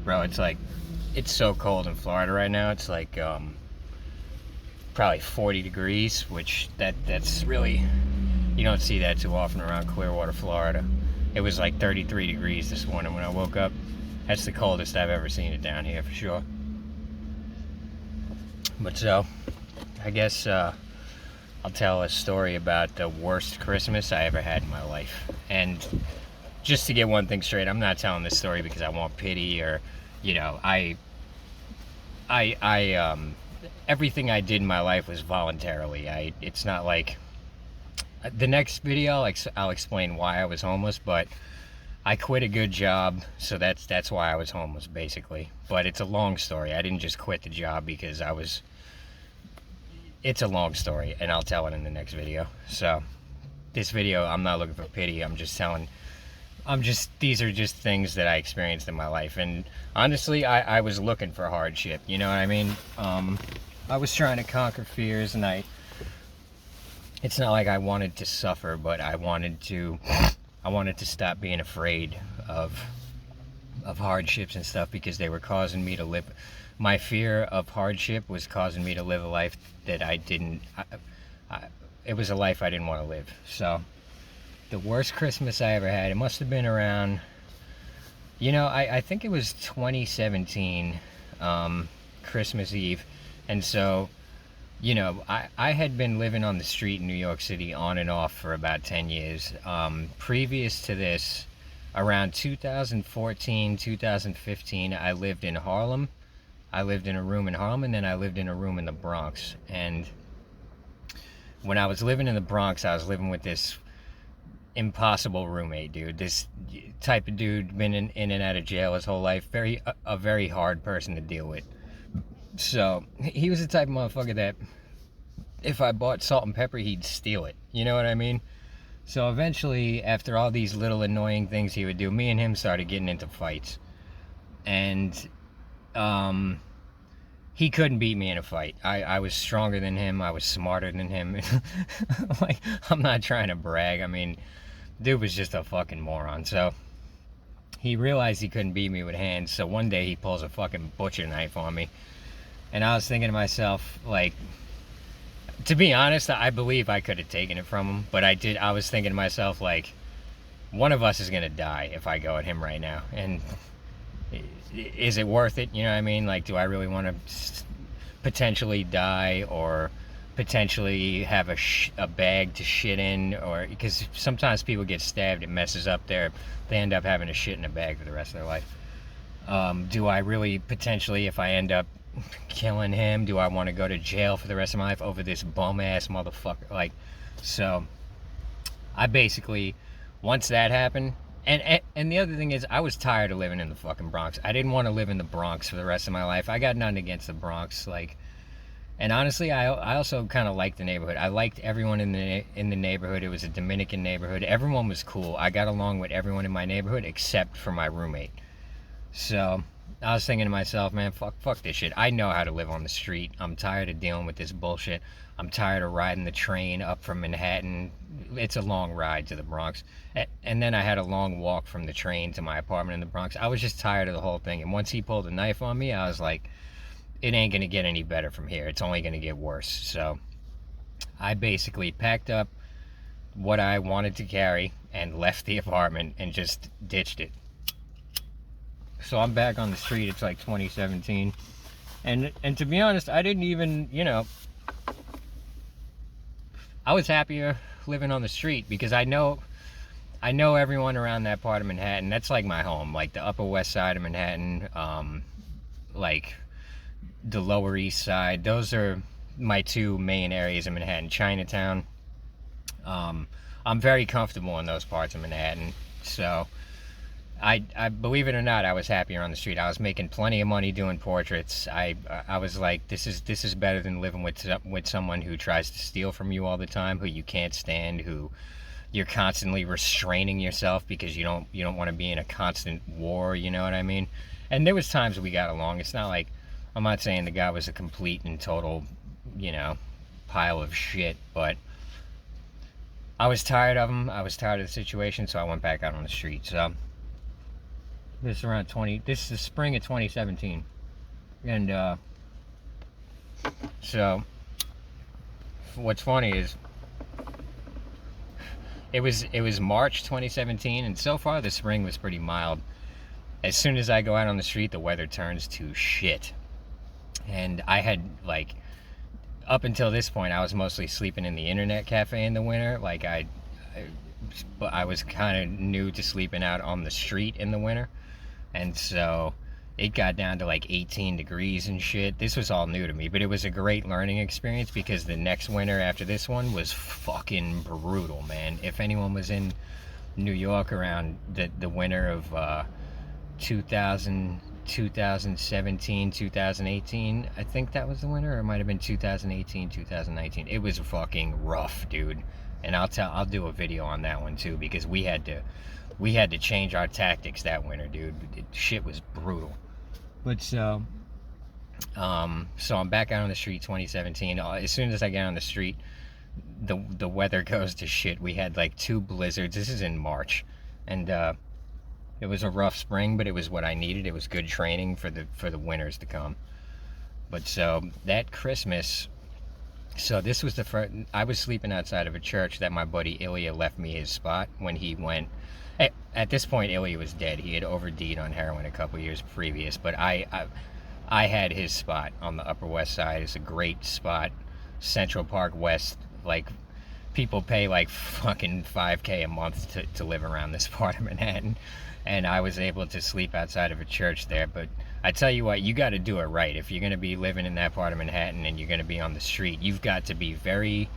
Bro, it's like, it's so cold in Florida right now. It's like probably 40 degrees, which that's really, you don't see that too often around Clearwater, Florida. It was like 33 degrees this morning when I woke up. That's the coldest I've ever seen it down here for sure. But so, I guess I'll tell a story about the worst Christmas I ever had in my life. And just to get one thing straight, I'm not telling this story because I want pity or, you know, everything I did in my life was voluntarily. It's not like the next video. I'll explain why I was homeless, but I quit a good job, so that's why I was homeless, basically. But it's a long story. I didn't just quit the job because I was. It's a long story, and I'll tell it in the next video. So, this video, I'm not looking for pity. I'm just telling. These are just things that I experienced in my life, and honestly, I was looking for hardship. You know what I mean? I was trying to conquer fears, and it's not like I wanted to suffer, but I wanted to stop being afraid of hardships and stuff because they were causing me to live. My fear of hardship was causing me to live a life that I didn't. It was a life I didn't want to live. So, the worst Christmas I ever had. It must have been around. You know, I think it was 2017, Christmas Eve, and so. You know, I had been living on the street in New York City on and off for about 10 years. Previous to this, around 2014, 2015, I lived in Harlem. I lived in a room in Harlem, and then I lived in a room in the Bronx. And when I was living in the Bronx, I was living with this impossible roommate, dude. This type of dude, been in and out of jail his whole life. A very hard person to deal with. So, he was the type of motherfucker that if I bought salt and pepper, he'd steal it. You know what I mean? So eventually, after all these little annoying things he would do, me and him started getting into fights. And he couldn't beat me in a fight. I was stronger than him. I was smarter than him. Like, I'm not trying to brag. I mean, dude was just a fucking moron. So, he realized he couldn't beat me with hands. So one day he pulls a fucking butcher knife on me. And I was thinking to myself, like, to be honest, I believe I could have taken it from him. But I was thinking to myself, like, one of us is going to die if I go at him right now. And is it worth it? You know what I mean? Like, do I really want to potentially die or potentially have a bag to shit in? Or because sometimes people get stabbed, it messes up they end up having to shit in a bag for the rest of their life. Do I really potentially, if I end up killing him, do I want to go to jail for the rest of my life over this bum ass motherfucker? Like, so I basically, once that happened, and the other thing is, I was tired of living in the fucking Bronx. I didn't want to live in the Bronx for the rest of my life. I got nothing against the Bronx, like, and honestly, I also kind of liked the neighborhood. I liked everyone in the neighborhood. It was a Dominican neighborhood. Everyone was cool. I got along with everyone in my neighborhood except for my roommate. So I was thinking to myself, man, fuck this shit. I know how to live on the street. I'm tired of dealing with this bullshit. I'm tired of riding the train up from Manhattan. It's a long ride to the Bronx. And then I had a long walk from the train to my apartment in the Bronx. I was just tired of the whole thing. And once he pulled a knife on me, I was like, it ain't going to get any better from here. It's only going to get worse. So I basically packed up what I wanted to carry and left the apartment and just ditched it. So I'm back on the street. It's like 2017. And to be honest, I didn't even, you know, I was happier living on the street because I know everyone around that part of Manhattan. That's like my home, like the Upper West Side of Manhattan, like the Lower East Side. Those are my two main areas in Manhattan. Chinatown. I'm very comfortable in those parts of Manhattan. So I believe it or not, I was happier on the street. I was making plenty of money doing portraits. I was like, this is better than living with someone who tries to steal from you all the time, who you can't stand, who you're constantly restraining yourself because you don't want to be in a constant war. You know what I mean? And there was times we got along. It's not like, I'm not saying the guy was a complete and total, you know, pile of shit, but I was tired of him. I was tired of the situation, so I went back out on the street. So This is around 20. This is the spring of 2017, and so what's funny is it was March 2017, and so far the spring was pretty mild. As soon as I go out on the street, the weather turns to shit, and I had like up until this point, I was mostly sleeping in the internet cafe in the winter. Like I was kind of new to sleeping out on the street in the winter, and so it got down to like 18 degrees and shit. This was all new to me, but it was a great learning experience because the next winter after this one was fucking brutal, man. If anyone was in New York around the winter of 2000, 2017, 2018, I think that was the winter, or it might have been 2018, 2019. It was fucking rough, dude. And I'll do a video on that one too, because we had to change our tactics that winter, dude. Shit was brutal. But so I'm back out on the street 2017. As soon as I get on the street, the weather goes to shit. We had like 2 blizzards. This is in March, and it was a rough spring, but it was what I needed. It was good training for the winters to come. But so that Christmas, so this was the first. I was sleeping outside of a church that my buddy Ilya left me his spot when he went. At this point, Ilya was dead. He had OD'd on heroin a couple years previous, but I had his spot on the Upper West Side. It's a great spot, Central Park West. Like, people pay like fucking $5K a month to live around this part of Manhattan, and I was able to sleep outside of a church there. But I tell you what, you got to do it right. If you're going to be living in that part of Manhattan and you're going to be on the street, you've got to be very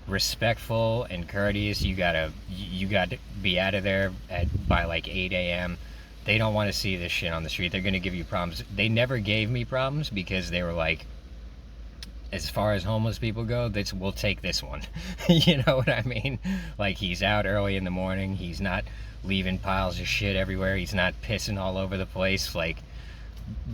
respectful and courteous. You got to be out of there by like 8 a.m. They don't want to see this shit on the street. They're going to give you problems. They never gave me problems because they were like, as far as homeless people go, we'll take this one. You know what I mean? Like, he's out early in the morning. He's not leaving piles of shit everywhere. He's not pissing all over the place. Like,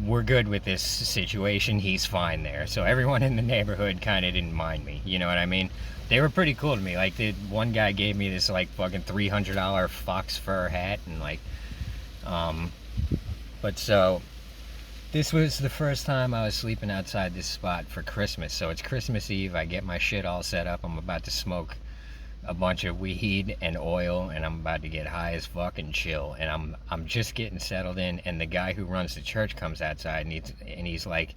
we're good with this situation. He's fine there. So everyone in the neighborhood kind of didn't mind me. You know what I mean? They were pretty cool to me. Like, one guy gave me this like fucking $300 fox fur hat, and like, but so this was the first time I was sleeping outside this spot for Christmas. So it's Christmas Eve. I get my shit all set up. I'm about to smoke a bunch of weed and oil, and I'm about to get high as fuck and chill. And I'm just getting settled in, and the guy who runs the church comes outside, and he's like,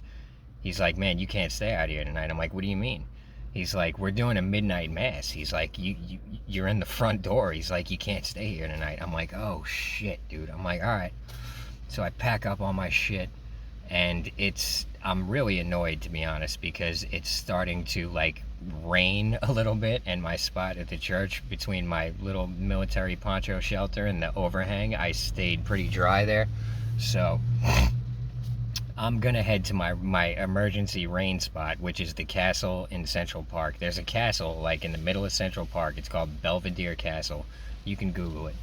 man, you can't stay out here tonight. I'm like, what do you mean? He's like, we're doing a midnight mass. He's like, you're in the front door. He's like, you can't stay here tonight. I'm like, oh shit, dude. I'm like, all right. So I pack up all my shit, and I'm really annoyed, to be honest, because it's starting to like rain a little bit, and my spot at the church, between my little military poncho shelter and the overhang, I stayed pretty dry there. So I'm gonna head to my emergency rain spot, which is the castle in Central Park. There's a castle like in the middle of Central Park. It's called Belvedere Castle. You can Google it.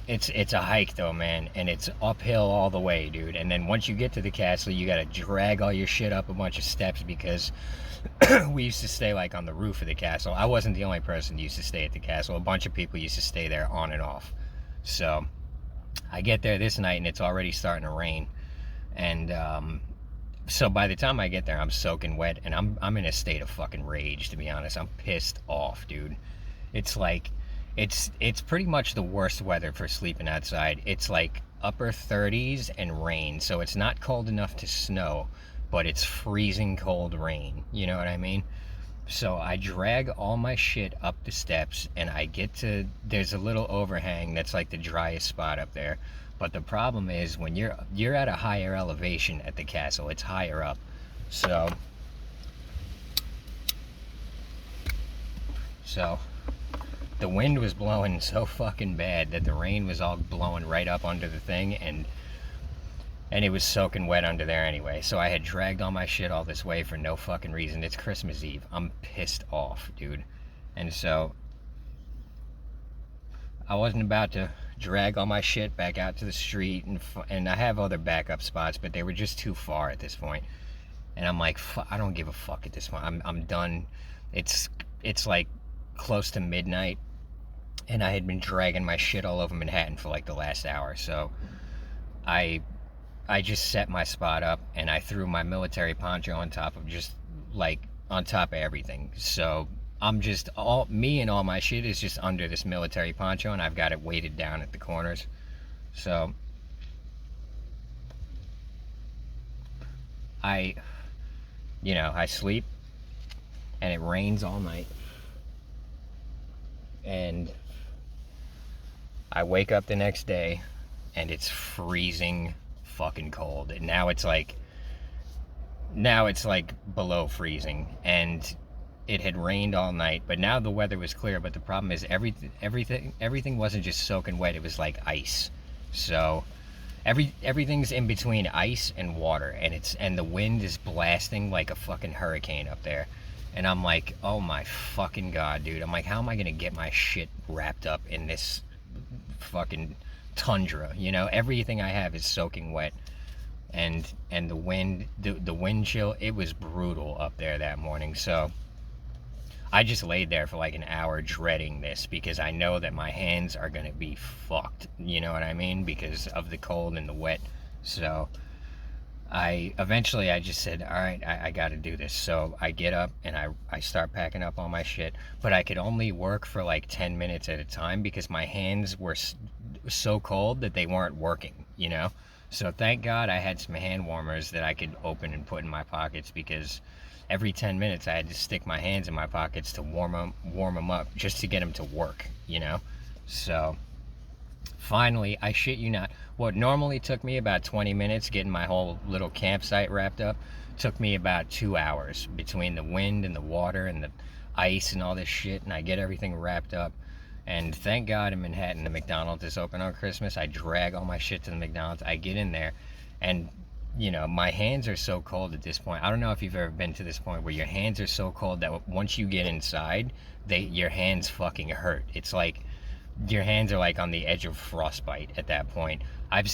It's a hike though, man, and it's uphill all the way, dude. And then once you get to the castle, you gotta drag all your shit up a bunch of steps, because we used to stay like on the roof of the castle. I wasn't the only person who used to stay at the castle. A bunch of people used to stay there on and off. So I get there this night, and it's already starting to rain. And so by the time I get there, I'm soaking wet, and I'm in a state of fucking rage, to be honest. I'm pissed off, dude. It's like, it's pretty much the worst weather for sleeping outside. It's like upper 30s and rain, so it's not cold enough to snow, but it's freezing cold rain. You know what I mean? So I drag all my shit up the steps, and I get to, there's a little overhang that's like the driest spot up there. But the problem is, when you're at a higher elevation at the castle, it's higher up. So the wind was blowing so fucking bad that the rain was all blowing right up under the thing, and it was soaking wet under there anyway. So I had dragged all my shit all this way for no fucking reason. It's Christmas Eve. I'm pissed off, dude. And so I wasn't about to drag all my shit back out to the street, and I have other backup spots, but they were just too far at this point. And I'm like, I don't give a fuck at this point. I'm done. It's like close to midnight, and I had been dragging my shit all over Manhattan for like the last hour. So I I just set my spot up and I threw my military poncho on top of just like on top of everything. So I'm just all me and all my shit is just under this military poncho and I've got it weighted down at the corners. So I I sleep and it rains all night. And I wake up the next day and it's freezing fucking cold. And now it's like below freezing, and it had rained all night, but now the weather was clear. But the problem is everything wasn't just soaking wet, it was like ice. So everything's in between ice and water, and the wind is blasting like a fucking hurricane up there. And I'm like, oh my fucking god, dude. I'm like, how am I gonna get my shit wrapped up in this fucking tundra? Everything I have is soaking wet. And the wind chill, it was brutal up there that morning. So I just laid there for like an hour dreading this, because I know that my hands are gonna be fucked, you know what I mean, because of the cold and the wet. So I just said, all right, I gotta do this. So I get up and I start packing up all my shit, but I could only work for like 10 minutes at a time because my hands were so cold that they weren't working. So thank God I had some hand warmers that I could open and put in my pockets, because every 10 minutes I had to stick my hands in my pockets to warm them up just to get them to work. So finally, I shit you not, what normally took me about 20 minutes getting my whole little campsite wrapped up took me about 2 hours, between the wind and the water and the ice and all this shit, and I get everything wrapped up. And thank God in Manhattan the McDonald's is open on Christmas. I drag all my shit to the McDonald's. I get in there, and my hands are so cold at this point. I don't know if you've ever been to this point where your hands are so cold that once you get inside, your hands fucking hurt. It's like your hands are like on the edge of frostbite at that point. I've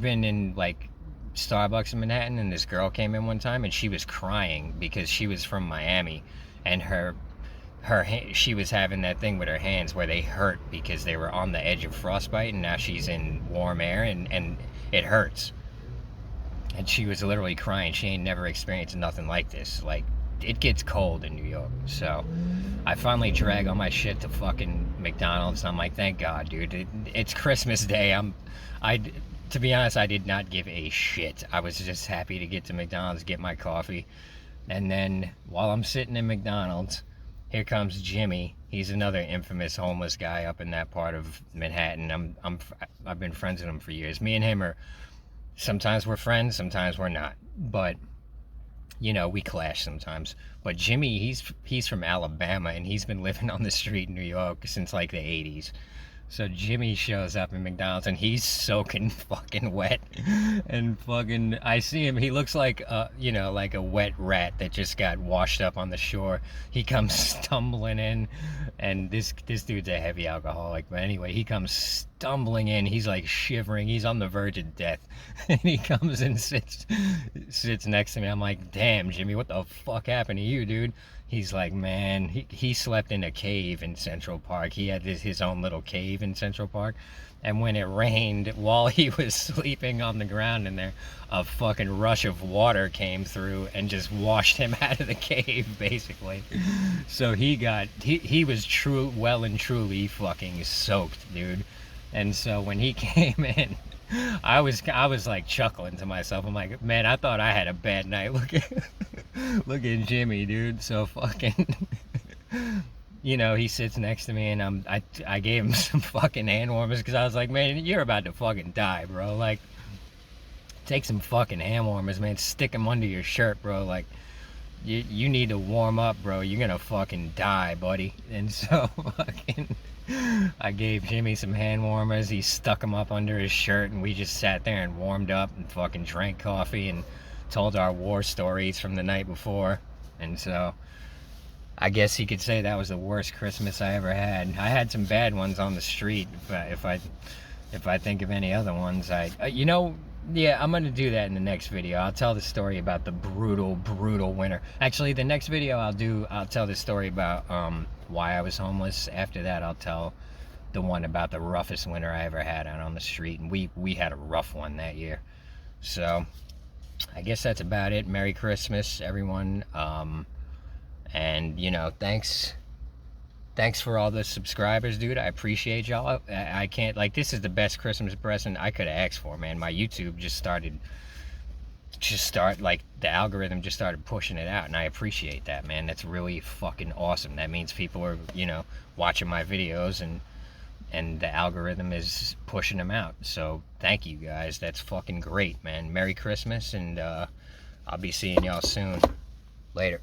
been in like Starbucks in Manhattan, and this girl came in one time and she was crying because she was from Miami, and she was having that thing with her hands where they hurt because they were on the edge of frostbite, and now she's in warm air and it hurts. And she was literally crying. She ain't never experienced nothing like this. Like, it gets cold in New York. So I finally drag all my shit to fucking McDonald's, and I'm like, thank God, dude. It's Christmas Day. To be honest, I did not give a shit. I was just happy to get to McDonald's, get my coffee. And then while I'm sitting in McDonald's, here comes Jimmy. He's another infamous homeless guy up in that part of Manhattan. I've been friends with him for years. Me and him are, sometimes we're friends, sometimes we're not. But we clash sometimes. But Jimmy, he's from Alabama, and he's been living on the street in New York since like the 80s. So Jimmy shows up in McDonald's and he's soaking fucking wet, and fucking I see him, he looks like like a wet rat that just got washed up on the shore. He comes stumbling in, and this dude's a heavy alcoholic, but anyway, he comes stumbling in, he's like shivering, he's on the verge of death, and he comes and sits next to me. I'm like, damn, Jimmy, what the fuck happened to you, dude? He's like, man, he slept in a cave in Central Park. He had his own little cave in Central Park. And when it rained, while he was sleeping on the ground in there, a fucking rush of water came through and just washed him out of the cave, basically. So he was well and truly fucking soaked, dude. And so when he came in, I was like chuckling to myself. I'm like, man, I thought I had a bad night. Look at Jimmy, dude. So fucking, he sits next to me, and I gave him some fucking hand warmers, because I was like, man, you're about to fucking die, bro. Like, take some fucking hand warmers, man. Stick them under your shirt, bro. Like, you need to warm up, bro. You're gonna fucking die, buddy. And so fucking, I gave Jimmy some hand warmers. He stuck them up under his shirt, and we just sat there and warmed up and fucking drank coffee and told our war stories from the night before. And so I guess you could say that was the worst Christmas I ever had. I had some bad ones on the street, but if I think of any other ones, yeah, I'm gonna do that in the next video. I'll tell the story about the brutal winter. Actually, the next video I'll tell the story about why I was homeless. After that, I'll tell the one about the roughest winter I ever had out on the street, and we had a rough one that year. So I guess that's about it. Merry Christmas, everyone. And you know, thanks for all the subscribers, dude. I appreciate y'all. I can't, like, this is the best Christmas present I could have asked for, man. My YouTube like, the algorithm just started pushing it out, and I appreciate that, man. That's really fucking awesome. That means people are, you know, watching my videos, and the algorithm is pushing them out. So thank you guys. That's fucking great, man. Merry Christmas, and I'll be seeing y'all soon. Later.